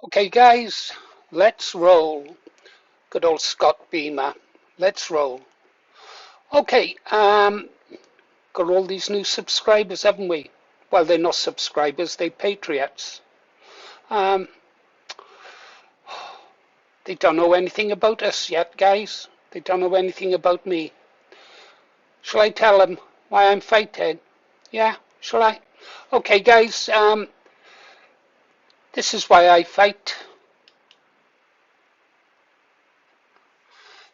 Okay, guys, let's roll. Good old Scott Beamer. Let's roll. Okay, got all these new subscribers, haven't we? Well, they're not subscribers, they're patriots. Um, they don't know anything about us yet, guys. They don't know anything about me. Shall I tell them why I'm fighting? Yeah, shall I? Okay, guys, this is why I fight.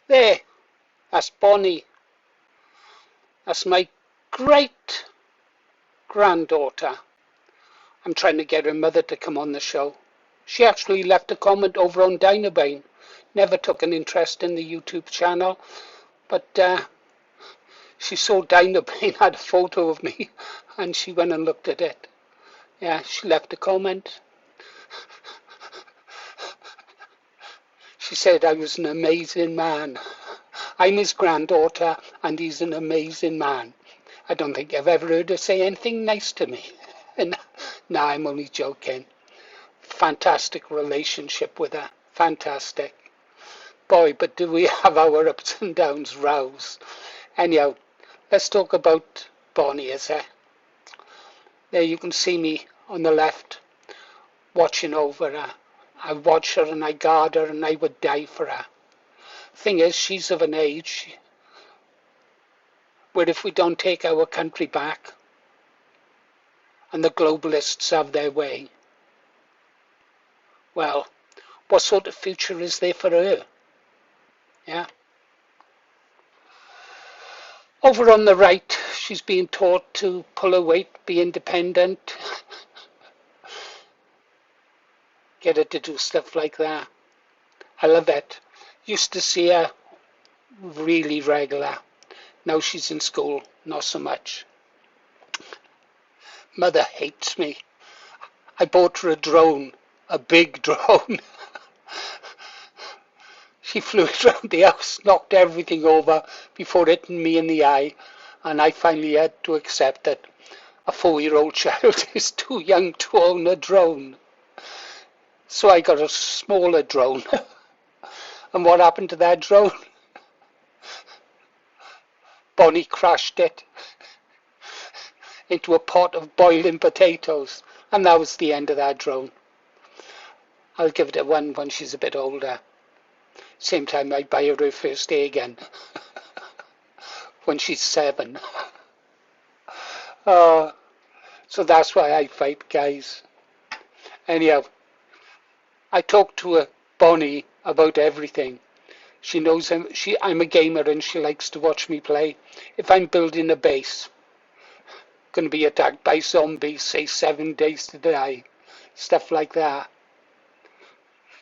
There, that's Bonnie. That's my great granddaughter. I'm trying to get her mother to come on the show. She actually left a comment over on Dynabane. Never took an interest in the YouTube channel, but she saw Dynabane had a photo of me and she went and looked at it. Yeah, she left a comment. She said I was an amazing man. I'm his granddaughter and he's an amazing man. I don't think I've ever heard her say anything nice to me. No, I'm only joking. Fantastic relationship with her. Fantastic. Boy, but do we have our ups and downs, rows. Anyhow, let's talk about Bonnie, is it? There you can see me on the left, watching over her. I watch her and I guard her and I would die for her. Thing is, she's of an age where if we don't take our country back and the globalists have their way, well, what sort of future is there for her? Yeah. Over on the right, she's being taught to pull her weight, be independent, get her to do stuff like that. I love it. Used to see her really regular. Now she's in school, not so much. Mother hates me. I bought her a drone, a big drone. She flew it around the house, knocked everything over before hitting me in the eye, and I finally had to accept that a 4-year-old child is too young to own a drone. So I got a smaller drone. And what happened to that drone? Bonnie crashed it into a pot of boiling potatoes, and that was the end of that drone. I'll give it a one when she's a bit older. Same time I buy her first day again. When she's 7. So that's why I fight, guys. Anyhow, I talk to Bonnie about everything. She knows I'm a gamer and she likes to watch me play. If I'm building a base, going to be attacked by zombies, say 7 days to die, stuff like that.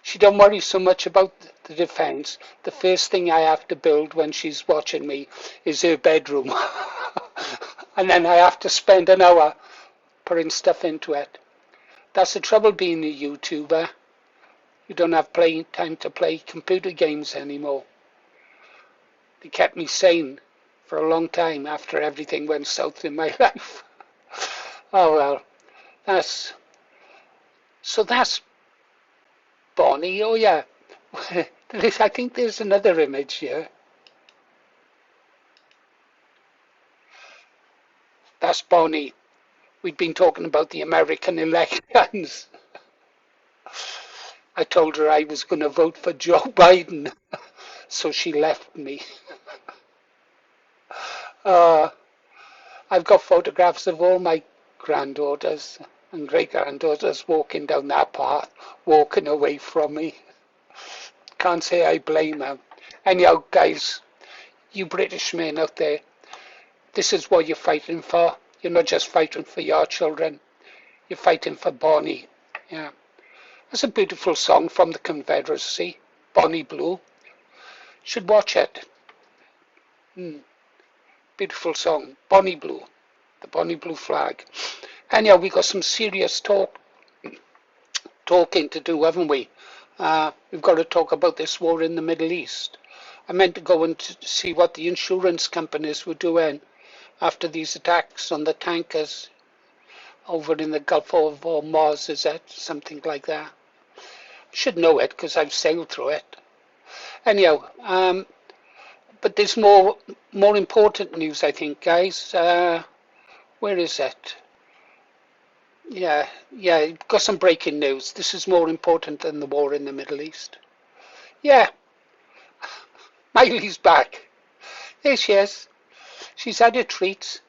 She don't worry so much about the defense. The first thing I have to build when she's watching me is her bedroom. And then I have to spend an hour putting stuff into it. That's the trouble being a YouTuber. You don't have time to play computer games anymore. They kept me sane for a long time after everything went south in my life. Oh well, that's Bonnie. Oh yeah, I think there's another image here. That's Bonnie. We'd been talking about the American elections. I told her I was going to vote for Joe Biden, so she left me. I've got photographs of all my granddaughters and great-granddaughters walking down that path, walking away from me. Can't say I blame them. Anyhow, guys, you British men out there, this is what you're fighting for. You're not just fighting for your children. You're fighting for Bonnie. Yeah. That's a beautiful song from the Confederacy, Bonnie Blue. Should watch it. Beautiful song, Bonnie Blue, the Bonnie Blue flag. Anyhow, we got some serious talking to do, haven't we? We've got to talk about this war in the Middle East. I meant to go and see what the insurance companies were doing after these attacks on the tankers over in the Gulf of Hormuz, is that something like that? Should know it because I've sailed through it. Anyhow, but there's more important news, I think, guys. Where is it? Yeah, got some breaking news. This is more important than the war in the Middle East. Yeah, Miley's back. There she is. She's had her treats.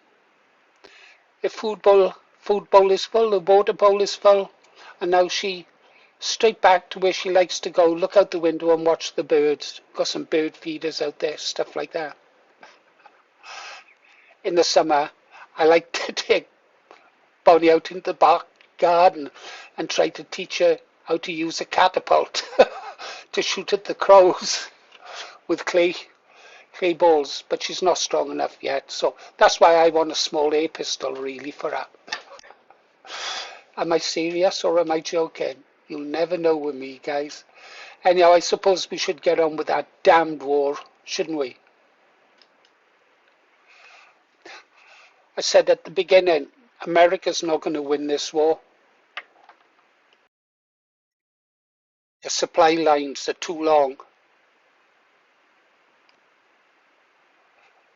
The food bowl is full, the water bowl is full, and now she straight back to where she likes to go, look out the window and watch the birds. Got some bird feeders out there, stuff like that. In the summer, I like to take Bonnie out into the back garden and try to teach her how to use a catapult to shoot at the crows with clay balls, but she's not strong enough yet. So that's why I want a small air pistol really for her. Am I serious or am I joking? You'll never know with me, guys. Anyhow, I suppose we should get on with that damned war, shouldn't we? I said at the beginning, America's not going to win this war. The supply lines are too long.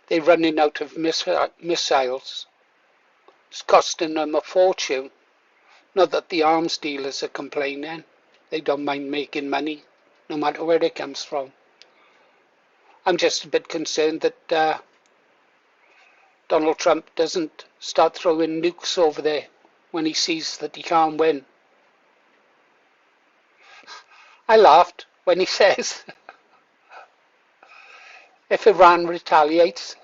They're running out of missiles. It's costing them a fortune. Not that the arms dealers are complaining. They don't mind making money, no matter where it comes from. I'm just a bit concerned that Donald Trump doesn't start throwing nukes over there when he sees that he can't win. I laughed when he says, if Iran retaliates,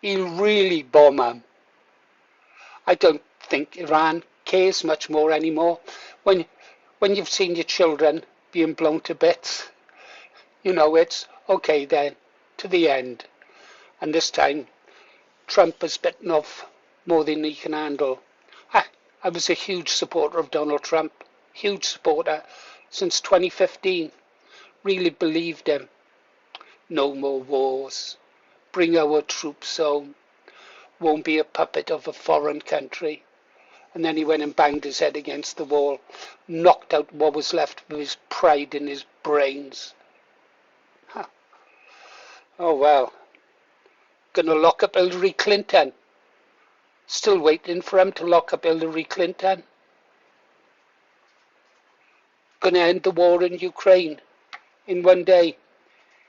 he'll really bomb them. I don't think Iran cares much more anymore. When you've seen your children being blown to bits, you know it's okay then, to the end. And this time, Trump has bitten off more than he can handle. I was a huge supporter of Donald Trump, huge supporter since 2015. Really believed him. No more wars. Bring our troops home. Won't be a puppet of a foreign country. And then he went and banged his head against the wall, knocked out what was left of his pride in his brains. Huh. Oh well. Gonna lock up Hillary Clinton. Still waiting for him to lock up Hillary Clinton. Gonna end the war in Ukraine in one day.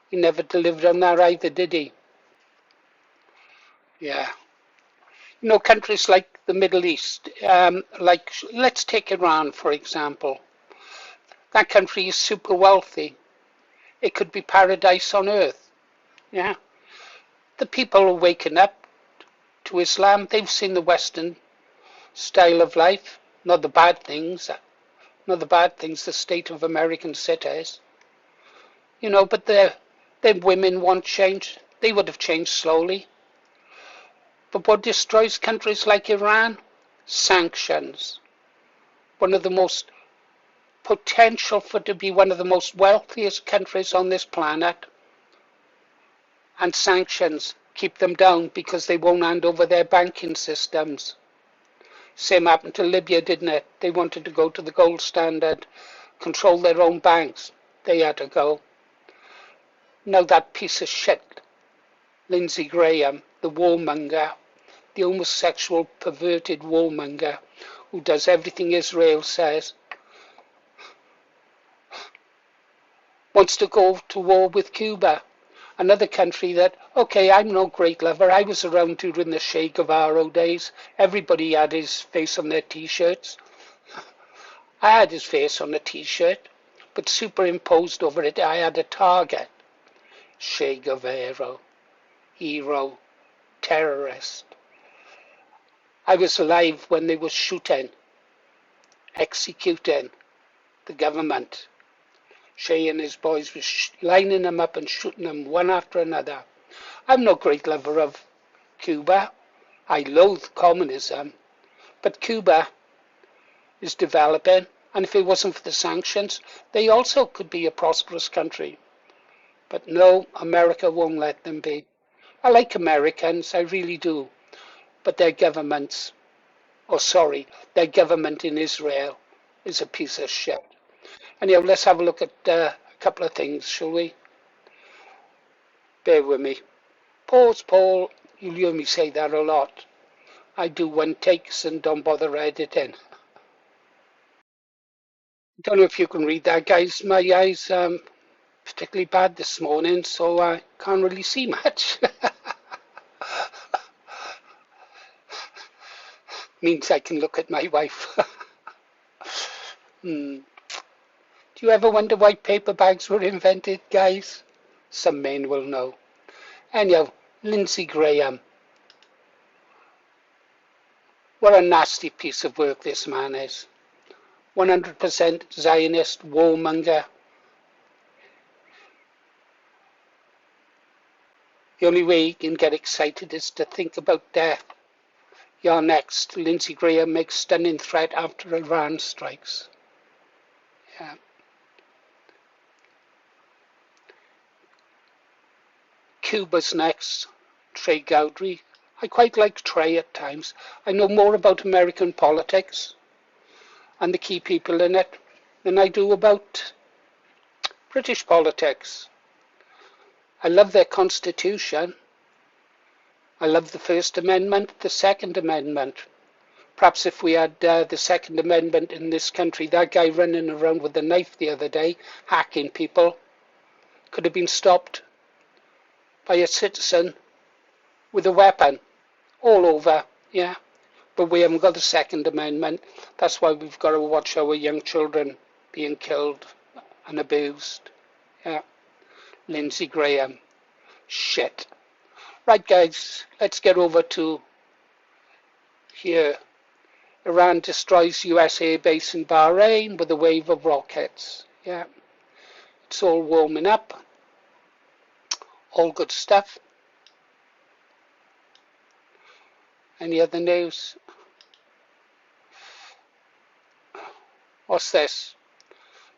He never delivered on that either, did he? Yeah. You know, countries like the Middle East, like let's take Iran for example. That country is super wealthy. It could be paradise on earth. Yeah. The people are waking up to Islam. They've seen the Western style of life, not the bad things, the state of American cities. You know, but their women want change. They would have changed slowly. But what destroys countries like Iran? Sanctions. One of the most potential for to be one of the most wealthiest countries on this planet. And sanctions keep them down because they won't hand over their banking systems. Same happened to Libya, didn't it? They wanted to go to the gold standard, control their own banks. They had to go. Now that piece of shit, Lindsey Graham, the warmonger, the homosexual perverted warmonger who does everything Israel says, wants to go to war with Cuba, another country that, okay, I'm no great lover. I was around during the Che Guevara days. Everybody had his face on their t-shirts. I had his face on a t-shirt, but superimposed over it, I had a target. Che Guevara, hero, terrorist. I was alive when they were shooting, executing the government. Che and his boys were lining them up and shooting them one after another. I'm no great lover of Cuba. I loathe communism. But Cuba is developing, and if it wasn't for the sanctions, they also could be a prosperous country. But no, America won't let them be. I like Americans, I really do. But their government in Israel is a piece of shit. Anyhow, let's have a look at a couple of things, shall we? Bear with me. Pause, Paul. You'll hear me say that a lot. I do one takes and don't bother editing. Don't know if you can read that, guys. My eyes particularly bad this morning, so I can't really see much. Means I can look at my wife. Do you ever wonder why paper bags were invented, guys? Some men will know. Anyhow, Lindsey Graham. What a nasty piece of work this man is. 100% Zionist warmonger. The only way he can get excited is to think about death. You're next. Lindsey Graham makes stunning threat after Iran strikes. Yeah. Cuba's next. Trey Gowdry. I quite like Trey at times. I know more about American politics and the key people in it than I do about British politics. I love their constitution. I love the First Amendment, the Second Amendment. Perhaps if we had the Second Amendment in this country, that guy running around with a knife the other day, hacking people, could have been stopped by a citizen with a weapon all over, yeah. But we haven't got the Second Amendment. That's why we've got to watch our young children being killed and abused. Yeah. Lindsey Graham. Shit. Right, guys, let's get over to here. Iran destroys US air base in Bahrain with a wave of rockets. Yeah. It's all warming up. All good stuff. Any other news? What's this?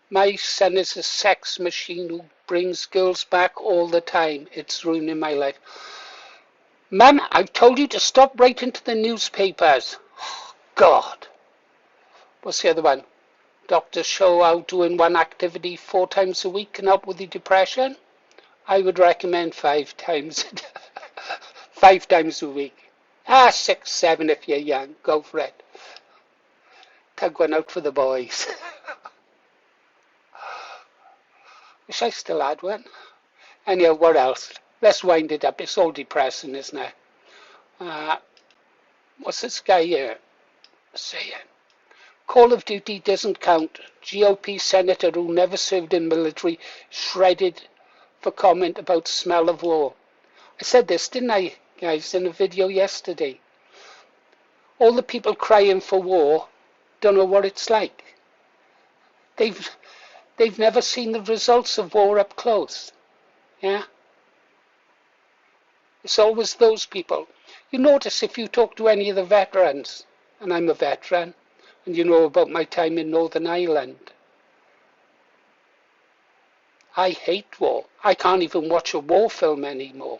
My son is a sex machine who brings girls back all the time. It's ruining my life. Mum, I've told you to stop writing to the newspapers. God. What's the other one? Doctors show how doing one activity 4 times a week can help with your depression. I would recommend 5 times. 5 times a week. 6, 7 if you're young. Go for it. Tug one out for the boys. Wish I still had one. Anyhow, what else? Let's wind it up. It's all depressing, isn't it? What's this guy here saying? Call of Duty doesn't count. GOP senator who never served in military shredded for comment about smell of war. I said this, didn't I, guys, in a video yesterday? All the people crying for war don't know what it's like. They've never seen the results of war up close. Yeah? It's always those people. You notice if you talk to any of the veterans, and I'm a veteran, and you know about my time in Northern Ireland. I hate war. I can't even watch a war film anymore.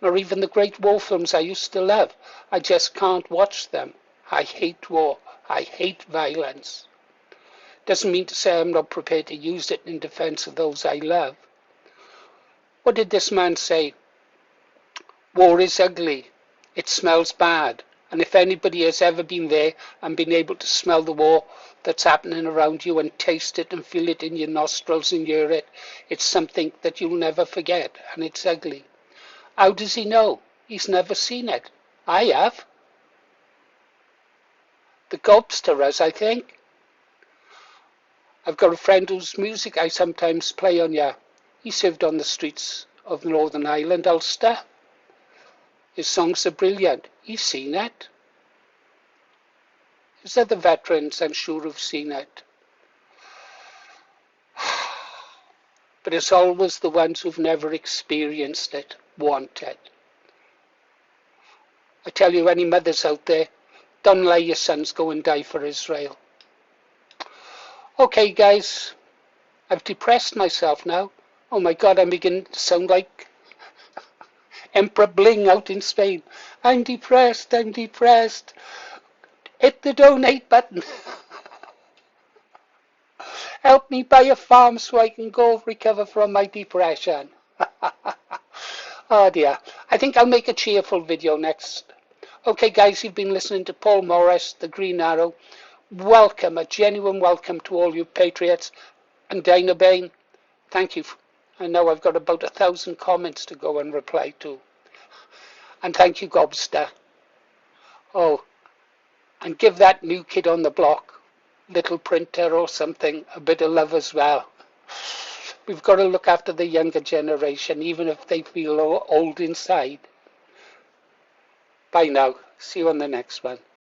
Nor even the great war films I used to love. I just can't watch them. I hate war. I hate violence. Doesn't mean to say I'm not prepared to use it in defense of those I love. What did this man say? War is ugly. It smells bad. And if anybody has ever been there and been able to smell the war that's happening around you and taste it and feel it in your nostrils and hear it, it's something that you'll never forget, and it's ugly. How does he know? He's never seen it. I have. The Gobsterers, I think. I've got a friend whose music I sometimes play on here. He served on the streets of Northern Ireland, Ulster. His songs are brilliant. He's seen it. There's other veterans I'm sure who've seen it. But it's always the ones who've never experienced it, want it. I tell you, any mothers out there, don't let your sons go and die for Israel. Okay, guys, I've depressed myself now. Oh my God, I'm beginning to sound like Emperor Bling out in Spain. I'm depressed, I'm depressed. Hit the donate button. Help me buy a farm so I can go recover from my depression. Oh dear. I think I'll make a cheerful video next. Okay guys, you've been listening to Paul Morris, the Green Arrow. Welcome, a genuine welcome to all you patriots. And Dana Bain, thank you. I know I've got about 1,000 comments to go and reply to. And thank you, Gobster. Oh, and give that new kid on the block, little printer or something, a bit of love as well. We've got to look after the younger generation, even if they feel old inside. Bye now. See you on the next one.